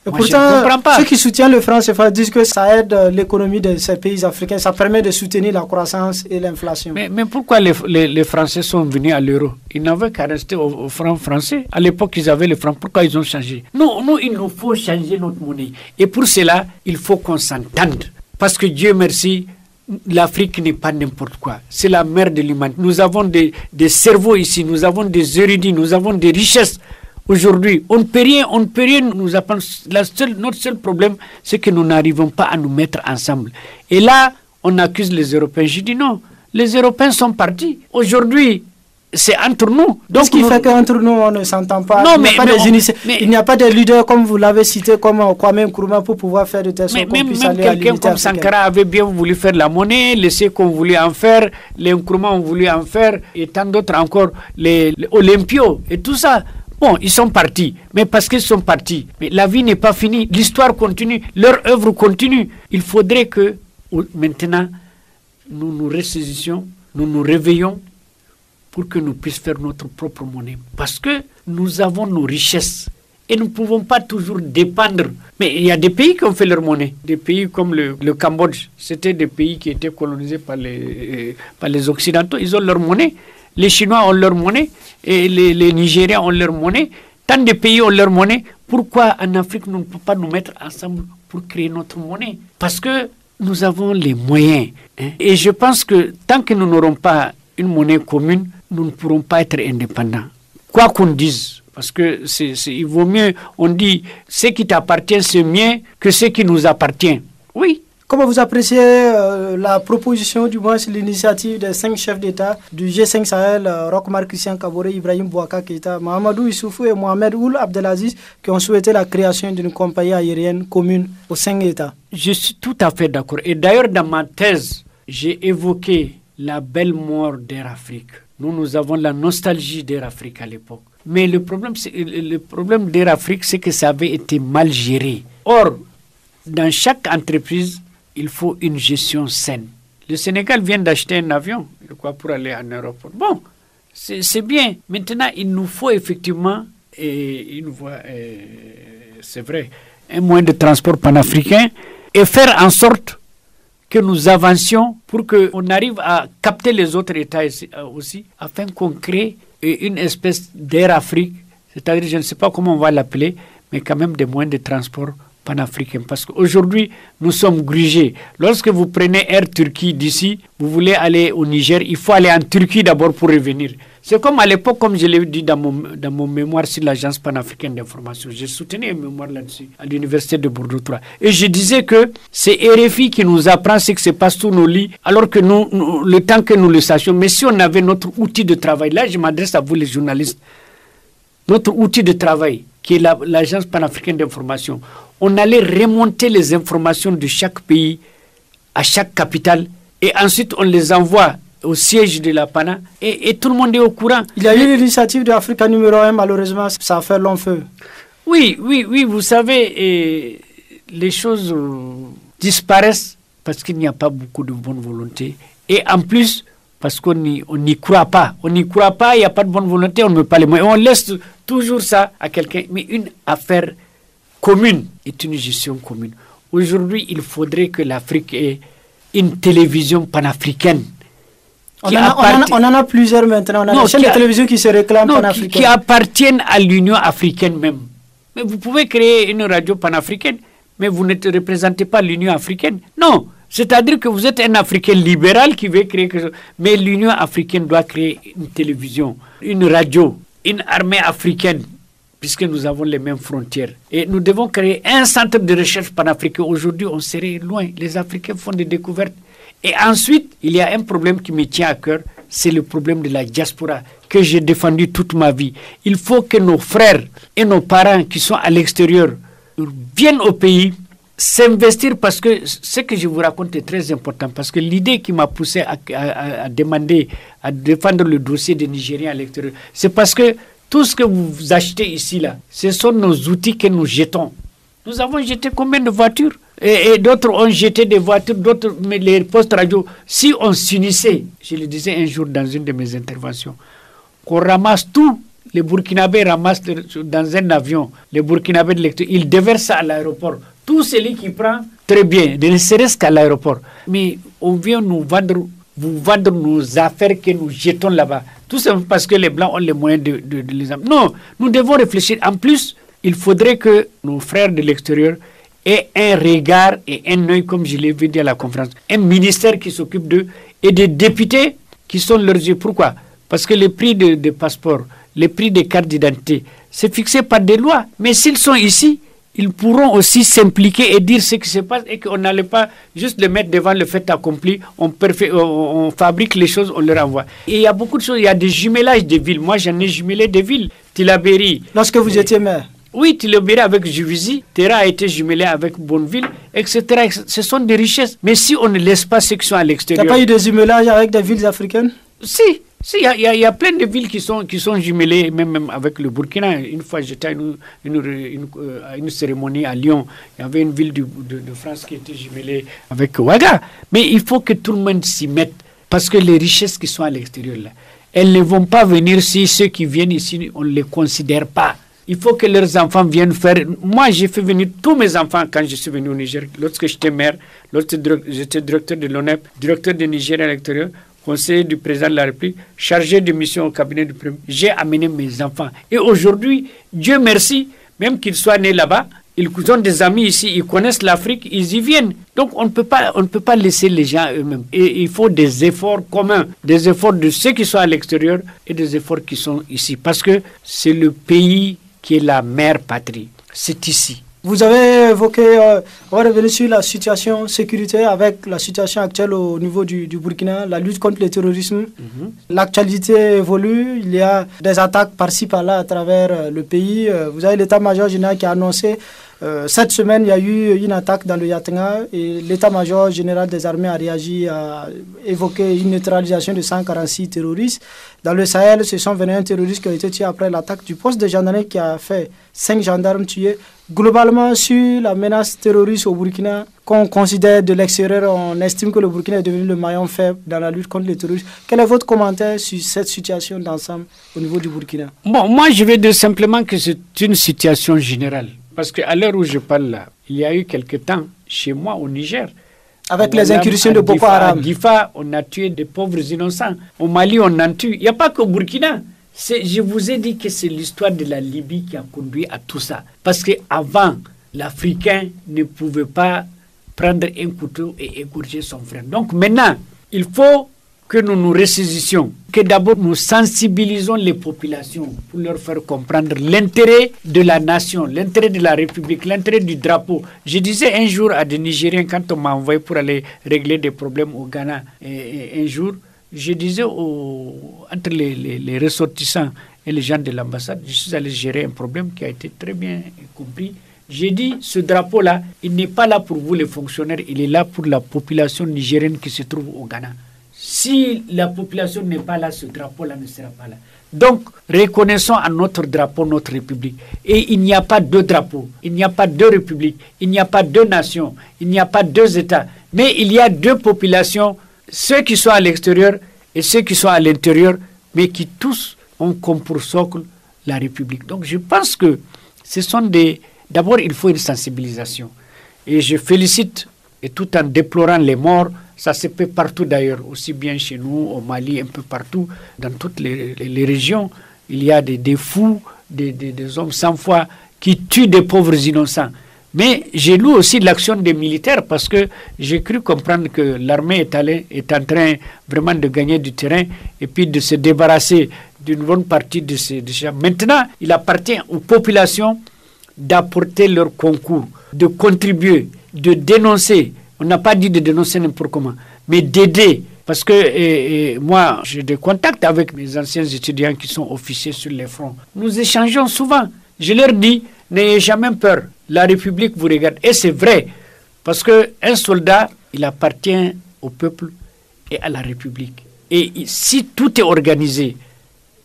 Et pourtant, ceux qui soutiennent le franc CFA disent que ça aide l'économie de ces pays africains, ça permet de soutenir la croissance et l'inflation. Mais pourquoi les Français sont venus à l'euro? Ils n'avaient qu'à rester au franc français. À l'époque, ils avaient le franc. Pourquoi ils ont changé? Nous, il nous faut changer notre monnaie. Et pour cela, il faut qu'on s'entende. Parce que Dieu merci, l'Afrique n'est pas n'importe quoi. C'est la mère de l'humanité. Nous avons des cerveaux ici, nous avons des érudits, nous avons des richesses. Aujourd'hui, on ne peut rien nous apprendre. Notre seul problème, c'est que nous n'arrivons pas à nous mettre ensemble. Et là, on accuse les Européens. Je dis non, les Européens sont partis. Aujourd'hui, c'est entre nous. Donc, ce qui fait qu'entre nous, on ne s'entend pas. Non, il n'y a pas de leaders, comme vous l'avez cité, comme Kwame Nkrumah, pour pouvoir faire de telle sorte qu'on puisse aller à l'unité africaine. Quelqu'un comme Sankara avait bien voulu faire la monnaie, les Sékou ont voulu en faire, les Nkrumah ont voulu en faire, et tant d'autres encore, les Olympios, et tout ça. Bon, ils sont partis, mais parce qu'ils sont partis. Mais la vie n'est pas finie, l'histoire continue, leur œuvre continue. Il faudrait que, maintenant, nous nous ressaisissions, nous nous réveillons pour que nous puissions faire notre propre monnaie. Parce que nous avons nos richesses et nous ne pouvons pas toujours dépendre. Mais il y a des pays qui ont fait leur monnaie. Des pays comme le Cambodge, c'était des pays qui étaient colonisés par les Occidentaux. Ils ont leur monnaie. Les Chinois ont leur monnaie et les Nigériens ont leur monnaie. Tant de pays ont leur monnaie. Pourquoi en Afrique nous ne pouvons pas nous mettre ensemble pour créer notre monnaie? Parce que nous avons les moyens. Et je pense que tant que nous n'aurons pas une monnaie commune, nous ne pourrons pas être indépendants. Quoi qu'on dise. Parce que il vaut mieux, on dit, ce qui t'appartient, c'est mieux que ce qui nous appartient. Oui, Comment vous appréciez la proposition, du moins l'initiative des 5 chefs d'État du G5 Sahel, Roch-Marc Christian Kaboré, Ibrahim Boubacar Keïta, Mahamadou Issoufou et Mohamed Ould Abdelaziz, qui ont souhaité la création d'une compagnie aérienne commune aux 5 États? Je suis tout à fait d'accord. Et d'ailleurs, dans ma thèse, j'ai évoqué la belle mort d'Air Afrique. Nous avons la nostalgie d'Air Afrique à l'époque. Mais le problème d'Air Afrique, c'est que ça avait été mal géré. Or, dans chaque entreprise, il faut une gestion saine. Le Sénégal vient d'acheter un avion, je crois, pour aller en aéroport. Bon, c'est bien. Maintenant, il nous faut effectivement, c'est vrai, un moyen de transport panafricain et faire en sorte que nous avancions pour qu'on arrive à capter les autres États aussi, afin qu'on crée une espèce d'Air Afrique, c'est-à-dire, je ne sais pas comment on va l'appeler, mais quand même des moyens de transport panafricains. Parce qu'aujourd'hui, nous sommes grugés. Lorsque vous prenez Air Turquie d'ici, vous voulez aller au Niger, il faut aller en Turquie d'abord pour revenir. C'est comme à l'époque, comme je l'ai dit dans mon mémoire sur l'Agence panafricaine d'information. J'ai soutenu un mémoire là-dessus à l'université de Bordeaux 3. Et je disais que c'est RFI qui nous apprend ce qui se passe sous nos lits, alors que nous, le temps que nous le sachions. Mais si on avait notre outil de travail, là je m'adresse à vous les journalistes, notre outil de travail, qui est l'Agence panafricaine d'information, on allait remonter les informations de chaque pays à chaque capitale et ensuite on les envoie au siège de la PANA et tout le monde est au courant. Il y a eu l'initiative de Africa numéro 1, malheureusement, ça a fait long feu. Oui, vous savez, les choses disparaissent parce qu'il n'y a pas beaucoup de bonne volonté. Et en plus, parce qu'on n'y croit pas. On n'y croit pas, il n'y a pas de bonne volonté, on ne met pas les moyens. On laisse toujours ça à quelqu'un. Mais une affaire commune est une gestion commune. Aujourd'hui, il faudrait que l'Afrique ait une télévision panafricaine. On en a plusieurs maintenant. On a des chaînes de télévision qui se réclament panafricaines. Qui appartiennent à l'Union africaine même. Mais vous pouvez créer une radio panafricaine, mais vous ne représentez pas l'Union africaine. Non, c'est-à-dire que vous êtes un Africain libéral qui veut créer quelque chose. Mais l'Union africaine doit créer une télévision, une radio, une armée africaine, puisque nous avons les mêmes frontières. Et nous devons créer un centre de recherche panafricain. Aujourd'hui, on serait loin. Les Africains font des découvertes. Et ensuite, il y a un problème qui me tient à cœur, c'est le problème de la diaspora que j'ai défendu toute ma vie. Il faut que nos frères et nos parents qui sont à l'extérieur viennent au pays s'investir, parce que ce que je vous raconte est très important, parce que l'idée qui m'a poussé à demander, à défendre le dossier des Nigériens à l'extérieur, c'est parce que tout ce que vous achetez ici, là, ce sont nos outils que nous jetons. Nous avons jeté combien de voitures et d'autres ont jeté des voitures, d'autres, mais les postes radio. Si on s'unissait, je le disais un jour dans une de mes interventions, qu'on ramasse tout, les Burkinabés ramassent dans un avion, les Burkinabés de l'extérieur, ils déversent ça à l'aéroport. Tout celui qui prend, très bien, ne serait-ce qu'à l'aéroport. Mais on vient vous vendre nos affaires que nous jetons là-bas. Tout simplement parce que les Blancs ont les moyens de les amener. Non, nous devons réfléchir. En plus, il faudrait que nos frères de l'extérieur aient un regard et un œil, comme je l'ai vu dire à la conférence, un ministère qui s'occupe d'eux et des députés qui sont leurs yeux. Pourquoi? Parce que les prix de passeports, les prix des cartes d'identité, c'est fixé par des lois. Mais s'ils sont ici, ils pourront aussi s'impliquer et dire ce qui se passe et qu'on n'allait pas juste les mettre devant le fait accompli, on fabrique les choses, on leur envoie. Et il y a beaucoup de choses, il y a des jumelages de villes. Moi, j'en ai jumelé des villes. Tillabéri. Lorsque vous étiez maire? Oui, Tillabéri avec Juvisy, Terra a été jumelé avec Bonneville, etc. Ce sont des richesses. Mais si on ne laisse pas ceux qui sont à l'extérieur... Il n'y a pas eu de jumelage avec des villes africaines? Si, il y a plein de villes qui sont jumelées, même avec le Burkina. Une fois, j'étais à une cérémonie à Lyon. Il y avait une ville de France qui était jumelée avec Ouaga. Mais il faut que tout le monde s'y mette. Parce que les richesses qui sont à l'extérieur, là, elles ne vont pas venir si ceux qui viennent ici, on ne les considère pas. Il faut que leurs enfants viennent faire... Moi, j'ai fait venir tous mes enfants quand je suis venu au Niger. Lorsque j'étais maire, lorsque j'étais directeur de l'ONEP, directeur de Niger à l'extérieur, conseiller du président de la République, chargé de mission au cabinet du Premier, j'ai amené mes enfants. Et aujourd'hui, Dieu merci, même qu'ils soient nés là-bas, ils ont des amis ici, ils connaissent l'Afrique, ils y viennent. Donc on ne peut pas laisser les gens eux-mêmes. Et il faut des efforts communs, des efforts de ceux qui sont à l'extérieur et des efforts qui sont ici. Parce que c'est le pays qui est la mère patrie. C'est ici. Vous avez évoqué, on va revenir sur la situation sécuritaire avec la situation actuelle au niveau du Burkina, la lutte contre le terrorisme. L'actualité évolue, il y a des attaques par-ci par-là à travers le pays. Vous avez l'état-major général qui a annoncé cette semaine, il y a eu une attaque dans le Yatenga et l'état-major général des armées a réagi, a évoqué une neutralisation de 146 terroristes. Dans le Sahel, ce sont 21 terroristes qui ont été tués après l'attaque du poste de gendarmerie qui a fait 5 gendarmes tués. Globalement, sur la menace terroriste au Burkina, qu'on considère de l'extérieur, on estime que le Burkina est devenu le maillon faible dans la lutte contre le terrorisme. Quel est votre commentaire sur cette situation d'ensemble au niveau du Burkina? Bon, moi je vais dire simplement que c'est une situation générale. Parce qu'à l'heure où je parle là, il y a eu quelque temps, chez moi au Niger, avec les incursions de Boko Haram. À Difa, on a tué des pauvres innocents. Au Mali, on en tue. Il n'y a pas qu'au Burkina. Je vous ai dit que c'est l'histoire de la Libye qui a conduit à tout ça. Parce qu'avant, l'Africain ne pouvait pas prendre un couteau et égorger son frère. Donc maintenant, il faut que nous nous ressaisissions, que d'abord nous sensibilisons les populations pour leur faire comprendre l'intérêt de la nation, l'intérêt de la République, l'intérêt du drapeau. Je disais un jour à des Nigériens, quand on m'a envoyé pour aller régler des problèmes au Ghana, un jour, je disais entre les ressortissants et les gens de l'ambassade, je suis allé gérer un problème qui a été très bien compris. J'ai dit, ce drapeau-là, il n'est pas là pour vous les fonctionnaires, il est là pour la population nigérienne qui se trouve au Ghana. Si la population n'est pas là, ce drapeau-là ne sera pas là. Donc, reconnaissons à notre drapeau notre République. Et il n'y a pas deux drapeaux, il n'y a pas deux républiques, il n'y a pas deux nations, il n'y a pas deux États. Mais il y a deux populations, ceux qui sont à l'extérieur et ceux qui sont à l'intérieur, mais qui tous ont comme pour socle la République. Donc, je pense que ce sont des... D'abord, il faut une sensibilisation. Et je félicite, et tout en déplorant les morts, ça se fait partout d'ailleurs, aussi bien chez nous, au Mali, un peu partout, dans toutes les régions. Il y a des fous, des hommes sans foi qui tuent des pauvres innocents. Mais j'ai lu aussi l'action des militaires parce que j'ai cru comprendre que l'armée est en train vraiment de gagner du terrain et puis de se débarrasser d'une bonne partie de ces gens. Maintenant, il appartient aux populations d'apporter leur concours, de contribuer, de dénoncer. On n'a pas dit de dénoncer n'importe comment, mais d'aider. Parce que moi, j'ai des contacts avec mes anciens étudiants qui sont officiers sur les fronts. Nous échangeons souvent. Je leur dis, n'ayez jamais peur. La République vous regarde. Et c'est vrai. Parce qu'un soldat, il appartient au peuple et à la République. Et si tout est organisé,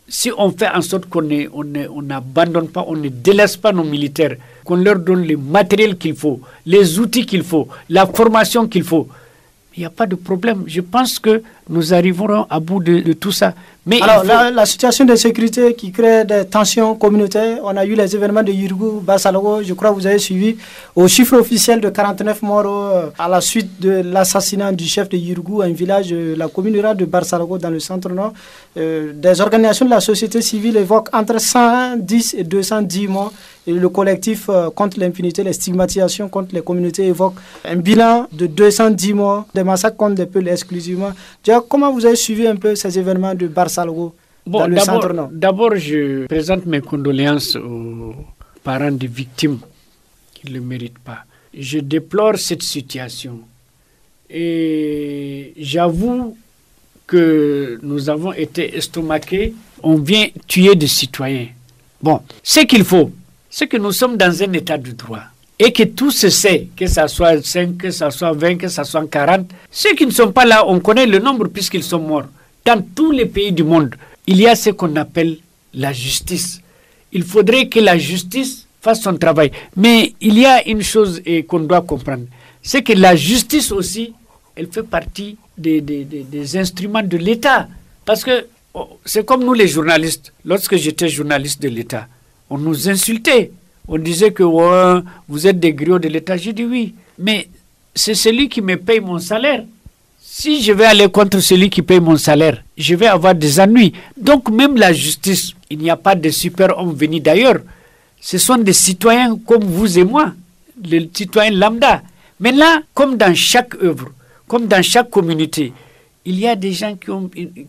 si on fait en sorte qu'on n'abandonne pas, on ne délaisse pas nos militaires, qu'on leur donne le matériel qu'il faut, les outils qu'il faut, la formation qu'il faut, il n'y a pas de problème. Je pense que nous arriverons à bout de tout ça. Mais alors, la situation de sécurité qui crée des tensions communautaires, on a eu les événements de Yirgou, Bassalogo, je crois que vous avez suivi, au chiffre officiel de 49 morts à la suite de l'assassinat du chef de Yirgou, un village de la commune rurale de Bassalogo dans le centre-nord. Des organisations de la société civile évoquent entre 110 et 210 morts. Et le collectif contre l'impunité, les stigmatisations contre les communautés évoque un bilan de 210 morts, des massacres contre des peuples exclusivement. Comment vous avez suivi un peu ces événements de Bassalogo dans le centre-nord? D'abord, je présente mes condoléances aux parents des victimes qui ne le méritent pas. Je déplore cette situation et j'avoue que nous avons été estomaqués. On vient tuer des citoyens. Bon, ce qu'il faut, c'est que nous sommes dans un état de droit et que tout se sait, que ça soit 5, que ça soit 20, que ça soit 40. Ceux qui ne sont pas là, on connaît le nombre puisqu'ils sont morts. Dans tous les pays du monde, il y a ce qu'on appelle la justice. Il faudrait que la justice fasse son travail. Mais il y a une chose qu'on doit comprendre, c'est que la justice aussi, elle fait partie des instruments de l'État. Parce que c'est comme nous les journalistes. Lorsque j'étais journaliste de l'État, on nous insultait. On disait que vous êtes des griots de l'État. J'ai dit oui, mais c'est celui qui me paye mon salaire. Si je vais aller contre celui qui paye mon salaire, je vais avoir des ennuis. Donc même la justice, il n'y a pas de super-hommes venus d'ailleurs. Ce sont des citoyens comme vous et moi, les citoyens lambda. Mais là, comme dans chaque œuvre, comme dans chaque communauté, il y a des gens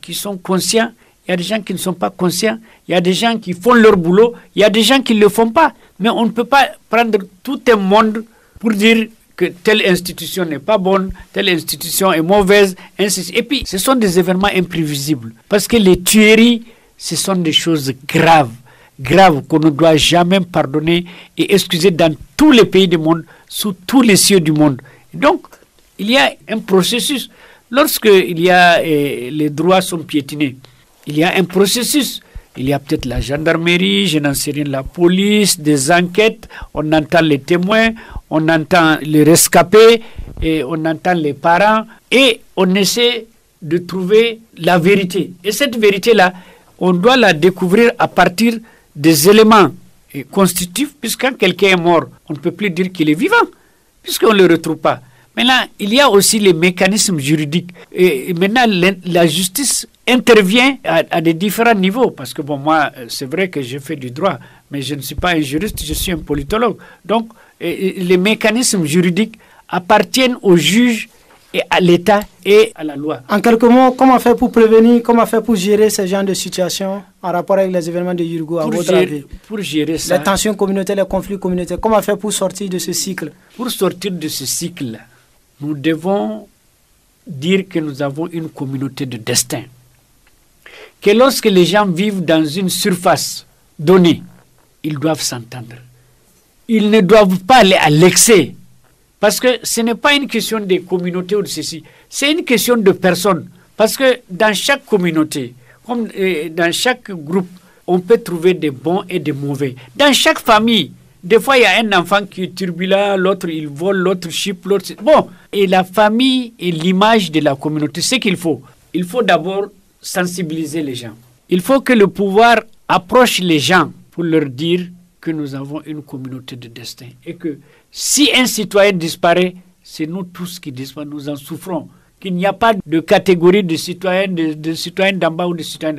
qui sont conscients, il y a des gens qui ne sont pas conscients, il y a des gens qui font leur boulot, il y a des gens qui ne le font pas. Mais on ne peut pas prendre tout un monde pour dire que telle institution n'est pas bonne, telle institution est mauvaise, ainsi. Et puis, ce sont des événements imprévisibles. Parce que les tueries, ce sont des choses graves qu'on ne doit jamais pardonner et excuser dans tous les pays du monde, sous tous les cieux du monde. Donc, il y a un processus. Lorsque les droits sont piétinés, il y a un processus. Il y a peut-être la gendarmerie, je n'en sais rien, la police, des enquêtes, on entend les témoins, on entend les rescapés, et on entend les parents, et on essaie de trouver la vérité. Et cette vérité-là, on doit la découvrir à partir des éléments constitutifs, puisque quand quelqu'un est mort, on ne peut plus dire qu'il est vivant, puisqu'on ne le retrouve pas. Maintenant, il y a aussi les mécanismes juridiques. Et maintenant, la justice intervient à des différents niveaux. Parce que, bon, moi, c'est vrai que j'ai fait du droit, mais je ne suis pas un juriste, je suis un politologue. Donc, les mécanismes juridiques appartiennent aux juges et à l'État et à la loi. En quelques mots, comment faire pour prévenir, comment faire pour gérer ce genre de situation en rapport avec les événements de Yirgou, à votre avis? Pour gérer ça, les tensions communautaires, les conflits communautaires, comment faire pour sortir de ce cycle? Pour sortir de ce cycle, nous devons dire que nous avons une communauté de destin. Que lorsque les gens vivent dans une surface donnée, ils doivent s'entendre. Ils ne doivent pas aller à l'excès. Parce que ce n'est pas une question de communauté ou de ceci. C'est une question de personnes. Parce que dans chaque communauté, comme dans chaque groupe, on peut trouver des bons et des mauvais. Dans chaque famille, des fois, il y a un enfant qui est turbulent, l'autre il vole, l'autre chipe, l'autre... Bon, et la famille est l'image de la communauté. C'est qu'il faut. Il faut d'abord sensibiliser les gens. Il faut que le pouvoir approche les gens pour leur dire que nous avons une communauté de destin. Et que si un citoyen disparaît, c'est nous tous qui disparaissons, nous en souffrons. Qu'il n'y a pas de catégorie de citoyens, de citoyens d'en bas ou de citoyens...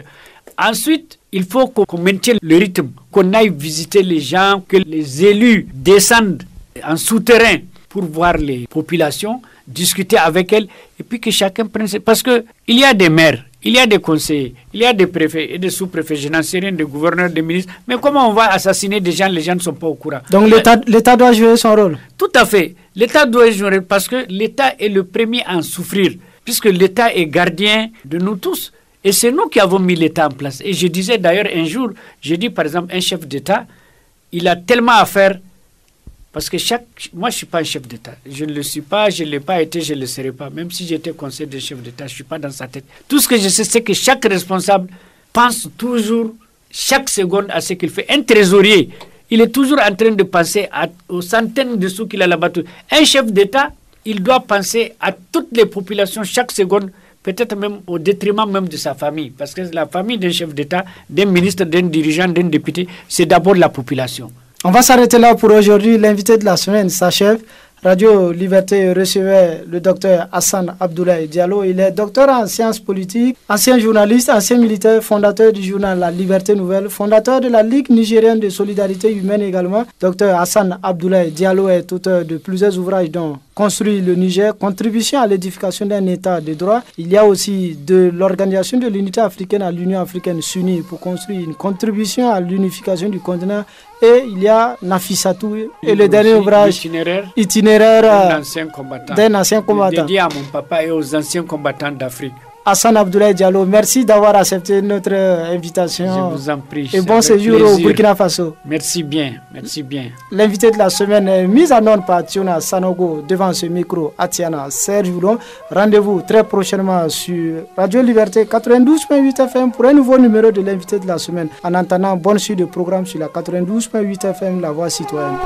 Ensuite, il faut qu'on maintienne le rythme, qu'on aille visiter les gens, que les élus descendent en souterrain pour voir les populations, discuter avec elles, et puis que chacun prenne... Parce qu'il y a des maires, il y a des conseillers, il y a des préfets et des sous-préfets, je n'en sais rien, des gouverneurs, des ministres, mais comment on va assassiner des gens, les gens ne sont pas au courant. Donc l'État doit jouer son rôle. Tout à fait. L'État doit jouer parce que l'État est le premier à en souffrir, puisque l'État est gardien de nous tous. Et c'est nous qui avons mis l'État en place. Et je disais d'ailleurs un jour, j'ai dit par exemple, un chef d'État, il a tellement à faire, parce que moi je ne suis pas un chef d'État. Je ne le suis pas, je ne l'ai pas été, je ne le serai pas. Même si j'étais conseiller de chef d'État, je ne suis pas dans sa tête. Tout ce que je sais, c'est que chaque responsable pense toujours, chaque seconde, à ce qu'il fait. Un trésorier, il est toujours en train de penser aux centaines de sous qu'il a là-bas. Un chef d'État, il doit penser à toutes les populations chaque seconde, peut-être même au détriment même de sa famille. Parce que la famille d'un chef d'État, d'un ministre, d'un dirigeant, d'un député, c'est d'abord la population. On va s'arrêter là pour aujourd'hui. L'invité de la semaine s'achève. Radio Liberté recevait le docteur Hassan Abdoulaye Diallo. Il est docteur en sciences politiques, ancien journaliste, ancien militaire, fondateur du journal La Liberté Nouvelle, fondateur de la Ligue nigérienne de solidarité humaine également. Docteur Hassan Abdoulaye Diallo est auteur de plusieurs ouvrages dont Construire le Niger, contribution à l'édification d'un État de droit. Il y a aussi de l'Organisation de l'Unité africaine à l'Union africaine s'unir pour construire une contribution à l'unification du continent. Et il y a Nafissatou et le dernier ouvrage itinéraire d'un ancien combattant. Dédié à mon papa et aux anciens combattants d'Afrique. Hassan Abdoulaye Diallo, merci d'avoir accepté notre invitation. Je vous en prie. Et bon séjour au Burkina Faso. Merci bien, merci bien. L'invité de la semaine est mise en ordre par Tiona Sanogo devant ce micro, Atiana Serge Boulon. Rendez-vous très prochainement sur Radio Liberté 92.8 FM pour un nouveau numéro de l'invité de la semaine. En attendant, bonne suite de programme sur la 92.8 FM, La Voix citoyenne.